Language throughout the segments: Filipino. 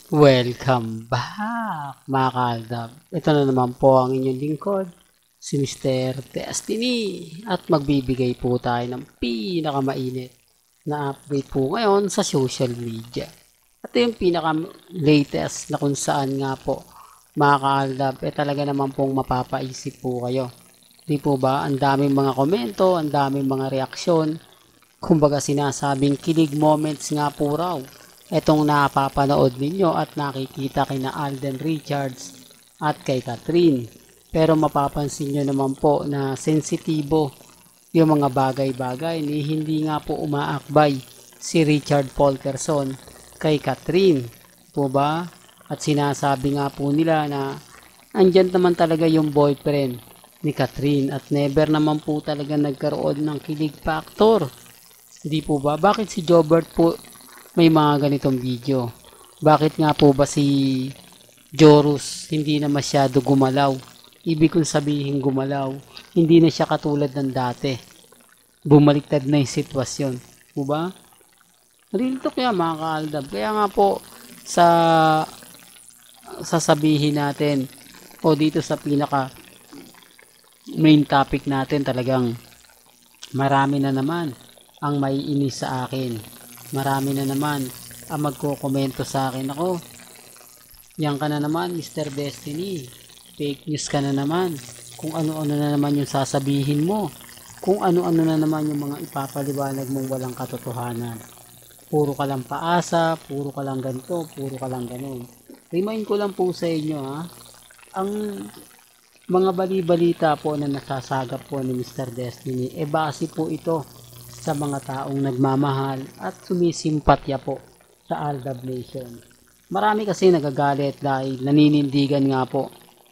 Welcome back, mga kaaldab. Ito na naman po ang inyong lingkod, si Mr. Destiny. At magbibigay po tayo ng pinakamainit na update po ngayon sa social media. Ito yung pinaka-latest na kung saan nga po, mga kaaldab, talaga naman pong mapapaisip po kayo. Di po ba? Ang daming mga komento, ang daming mga reaksyon. Kumbaga sinasabing kilig moments nga po raw etong napapanood ninyo at nakikita kina Alden Richards at kay Catherine. Pero mapapansin nyo naman po na sensitibo yung mga bagay-bagay ni hindi nga po umaakbay si Richard Polkerson kay Catherine. Po ba? At sinasabi nga po nila na andyan naman talaga yung boyfriend ni Catherine at never naman po talaga nagkaroon ng kilig factor. Hindi po ba? Bakit si Jobert po may mga ganitong video? Bakit nga po ba si Jorus hindi na masyado gumalaw? Ibig kong sabihin gumalaw, hindi na siya katulad ng dati. Bumaliktad na yung sitwasyon. Po ba? Nalilito kaya mga kaaldab. Kaya nga po sa sasabihin natin o dito sa pinaka main topic natin talagang marami na naman ang may inis sa akin. Marami na naman ang magko-komento sa akin. Ako, yan ka na naman, Mr. Destiny. Fake news ka na naman. Kung ano-ano na naman yung sasabihin mo. Kung ano-ano na naman yung mga ipapaliwanag mong walang katotohanan. Puro ka lang paasa, puro ka lang ganito, puro ka lang ganun. Remind ko lang po sa inyo ang mga bali-balita po na nasasagap po ni Mr. Destiny, base po ito sa mga taong nagmamahal at sumisimpatya po sa Aldab Nation. Marami kasi nagagalit dahil naninindigan nga po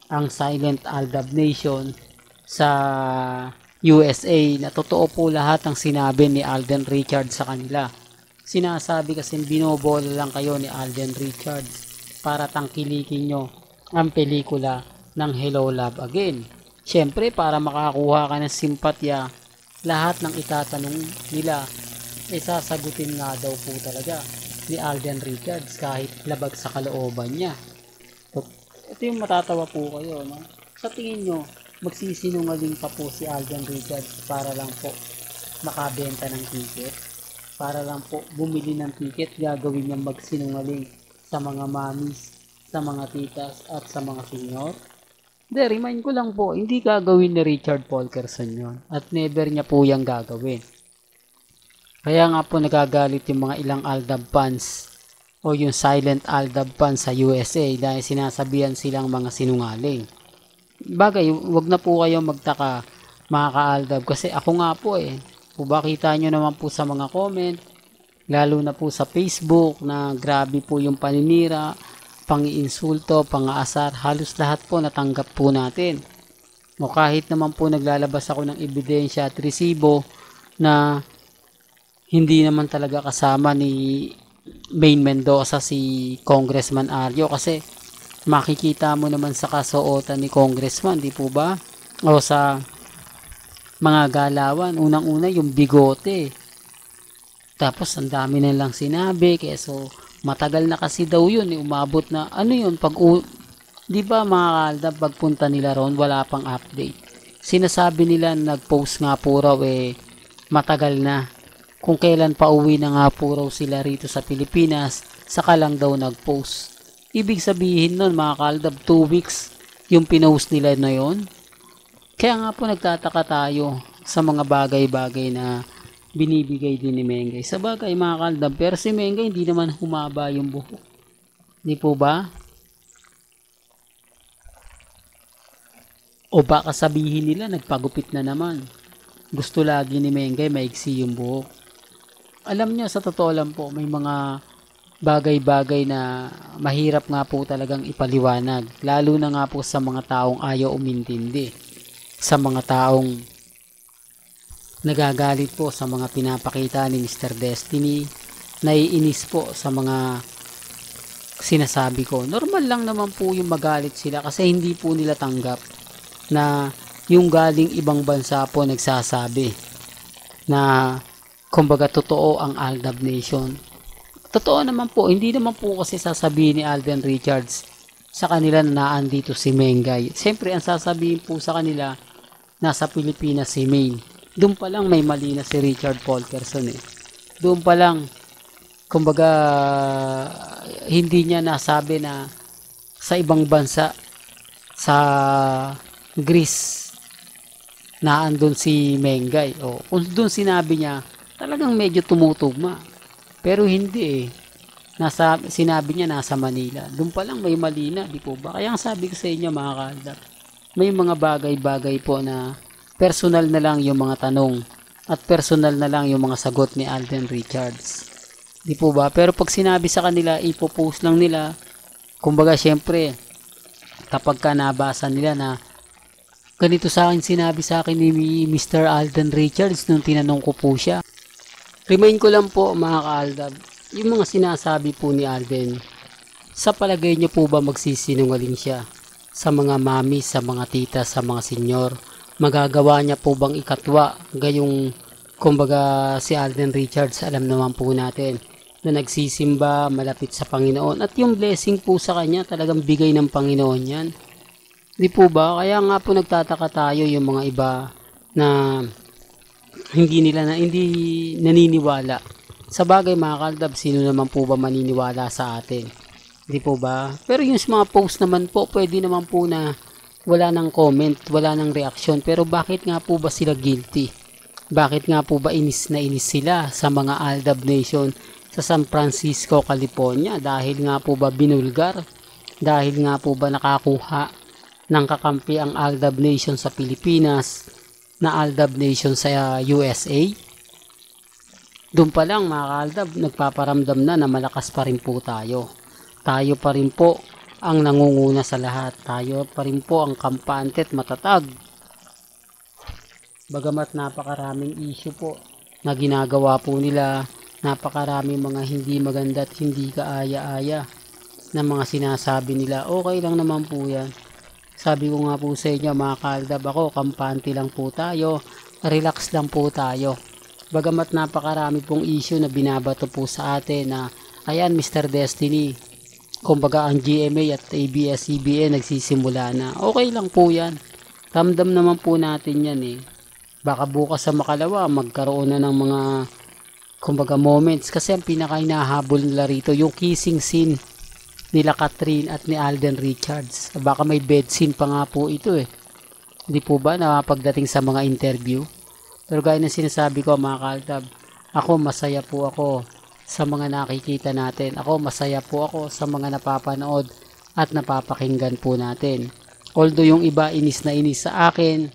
ang Silent Aldab Nation sa USA na totoo po lahat ng sinabi ni Alden Richards sa kanila. Sinasabi kasi binobola lang kayo ni Alden Richards para tangkilikin nyo ang pelikula ng Hello Love Again. Siyempre para makakuha ka ng simpatya, lahat ng itatanong nila sasagutin nga daw po talaga ni Alden Richards kahit labag sa kalooban niya. Ito yung matatawa po kayo, no? Sa tingin nyo, magsisinungaling pa po si Alden Richards para lang po makabenta ng ticket? Para lang po bumili ng ticket, gagawin niyang magsinungaling sa mga mamis, sa mga titas at sa mga senior? Hindi, remind ko lang po, hindi gagawin ni Richard Polkerson yon at never niya po yung gagawin. Kaya nga po nagagalit yung mga ilang Aldab fans o yung silent Aldab fans sa USA dahil sinasabihan silang mga sinungaling. Bagay, wag na po kayo magtaka mga ka-Aldab kasi ako nga po kung bakita nyo naman po sa mga comment, lalo na po sa Facebook na grabe po yung paninira, pang-iinsulto, pang-aasar, halos lahat po natanggap po natin. O kahit naman po naglalabas ako ng ebidensya at resibo na hindi naman talaga kasama ni Maine Mendoza si Congressman Arjo kasi makikita mo naman sa kasuotan ni Congressman, di po ba? O sa mga galawan, unang-una yung bigote. Tapos ang dami na lang sinabi, kaya so matagal na kasi daw yun, umabot na, ano yun, di ba mga kaaldab, pagpunta nila ron, wala pang update. Sinasabi nila, nag-post nga po raw, matagal na. Kung kailan pa uwi na nga po raw sila rito sa Pilipinas, saka lang daw nag-post. Ibig sabihin nun, mga kaaldab, 2 weeks yung pinost nila na yon. Kaya nga po nagtataka tayo sa mga bagay-bagay na binibigay din ni Mengay. Sa bagay mga kaaldab, pero si Mengay hindi naman humaba yung buhok. Di po ba? O baka sabihin nila nagpagupit na naman. Gusto lagi ni Mengay maigsi yung buhok. Alam niyo, sa totoo lang po, may mga bagay-bagay na mahirap nga po talagang ipaliwanag. Lalo na nga po sa mga taong ayaw umintindi. Sa mga taong nagagalit po sa mga pinapakita ni Mr. Destiny, naiinis po sa mga sinasabi ko. Normal lang naman po yung magalit sila kasi hindi po nila tanggap na yung galing ibang bansa po nagsasabi na kumbaga totoo ang Aldab Nation. Totoo naman po, hindi naman po kasi sasabihin ni Alden Richards sa kanila na naandito si Mengay. Siyempre, ang sasabihin po sa kanila, nasa Pilipinas si Maine. Doon pa lang may mali na si Richard Polkerson eh. Doon pa lang, kumbaga, hindi niya nasabi na sa ibang bansa, sa Greece, naandun si Mengay. O, kung doon sinabi niya, talagang medyo tumutugma. Pero hindi eh. Sinabi niya nasa Manila. Doon pa lang may mali na, di po ba? Kaya ang sabi ko sa inyo mga kaaldab, may mga bagay-bagay po na personal na lang yung mga tanong at personal na lang yung mga sagot ni Alden Richards. Di po ba? Pero pag sinabi sa kanila, ipopost lang nila. Kumbaga, syempre, kapag ka nabasa nila na ganito sa akin sinabi sa akin ni Mr. Alden Richards nung tinanong ko po siya. Remind ko lang po mga kaaldab, yung mga sinasabi po ni Alden, sa palagay niyo po ba magsisinungaling siya? Sa mga mami, sa mga tita, sa mga senyor, magagawa niya po bang ikatwa? Gayong, kumbaga si Alden Richards, alam naman po natin, na nagsisimba, malapit sa Panginoon. At yung blessing po sa kanya, talagang bigay ng Panginoon yan. Di po ba? Kaya nga po nagtataka tayo yung mga iba na hindi naniniwala. Sa bagay mga kaaldab, sino naman po ba maniniwala sa atin? Di po ba? Pero yung mga post naman po, pwede naman po na wala nang comment, wala nang reaksyon. Pero bakit nga po ba sila guilty? Bakit nga po ba inis na inis sila sa mga Aldab Nation sa San Francisco, California? Dahil nga po ba binulgar? Dahil nga po ba nakakuha ng kakampi ang Aldab Nation sa Pilipinas na Aldab Nation sa USA? Doon pa lang mga kaaldab, nagpaparamdam na malakas pa rin po tayo. Tayo pa rin po ang nangunguna sa lahat. Tayo pa rin po ang kampante at matatag. Bagamat napakaraming issue po na ginagawa po nila, napakaraming mga hindi maganda at hindi kaaya-aya na mga sinasabi nila, okay lang naman po yan. Sabi ko nga po sa inyo mga kaaldab, ako kampante lang po tayo, relax lang po tayo. Bagamat napakarami pong issue na binabato po sa atin na ayan Mr. Destiny, kumbaga ang GMA at ABS-CBN nagsisimula na, okay lang po yan, ramdam naman po natin yan eh. Baka bukas sa makalawa magkaroon na ng mga kumbaga moments, kasi ang pinaka hinahabol nila rito yung kissing scene nila Catherine at ni Alden Richards. Baka may bed scene pa nga po ito eh, hindi po ba na pagdating sa mga interview. Pero gaya ng sinasabi ko mga kaaldab, ako masaya po ako sa mga nakikita natin. Ako masaya po ako sa mga napapanood at napapakinggan po natin. Although yung iba inis na inis sa akin,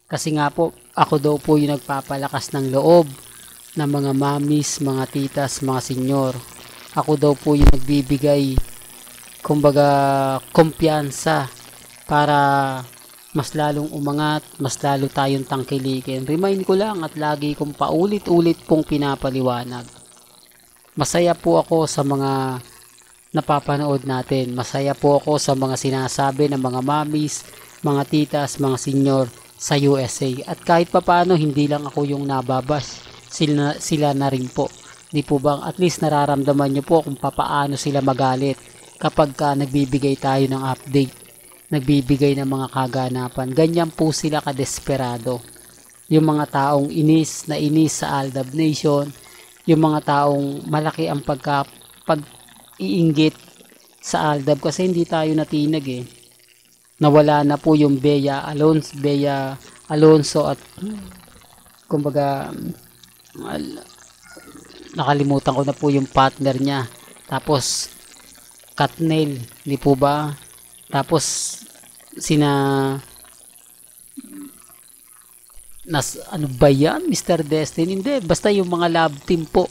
kasi nga po ako daw po yung nagpapalakas ng loob ng mga mamis, mga titas, mga senyor. Ako daw po yung nagbibigay kumbaga kumpiyansa para mas lalong umangat, mas lalo tayong tangkilikin. Remind ko lang at lagi kong paulit-ulit pong pinapaliwanag. Masaya po ako sa mga napapanood natin. Masaya po ako sa mga sinasabi ng mga mamis, mga titas, mga senyor sa USA. At kahit papaano, hindi lang ako yung nababash. Sila na rin po. Di po ba? At least nararamdaman nyo po kung papaano sila magalit kapag nagbibigay tayo ng update, nagbibigay ng mga kaganapan. Ganyan po sila kadesperado. Yung mga taong inis na inis sa Aldab Nation, yung mga taong malaki ang pag-iinggit sa Aldab kasi hindi tayo natinag eh. Nawala na po yung Bea Alonso at kumbaga nakalimutan ko na po yung partner niya. Tapos Katnel, di po ba? Tapos ano ba yan? Mr. Destiny? Hindi, basta yung mga love team po.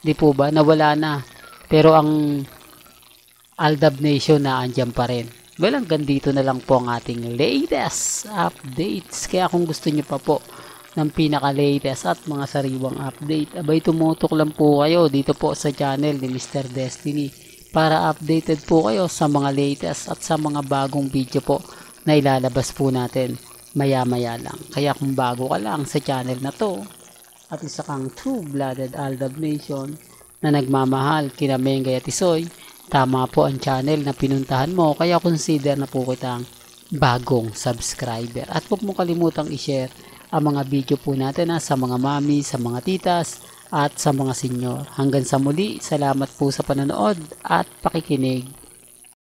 Di po ba? Nawala na. Pero ang Aldab Nation na andyan pa rin. Well, hanggang dito na lang po ang ating latest updates. Kaya kung gusto nyo pa po ng pinaka-latest at mga sariwang update, abay tumutok lang po kayo dito po sa channel ni Mr. Destiny para updated po kayo sa mga latest at sa mga bagong video po na ilalabas po natin maya-maya lang. Kaya kung bago ka lang sa channel na to at isa kang true-blooded Aldab Nation, na nagmamahal kina Mengay at Isoy, tama po ang channel na pinuntahan mo, kaya consider na po kitang bagong subscriber. At huwag mo kalimutang i-share ang mga video po natin sa mga mami, sa mga titas, at sa mga senyor. Hanggang sa muli, salamat po sa panonood at pakikinig.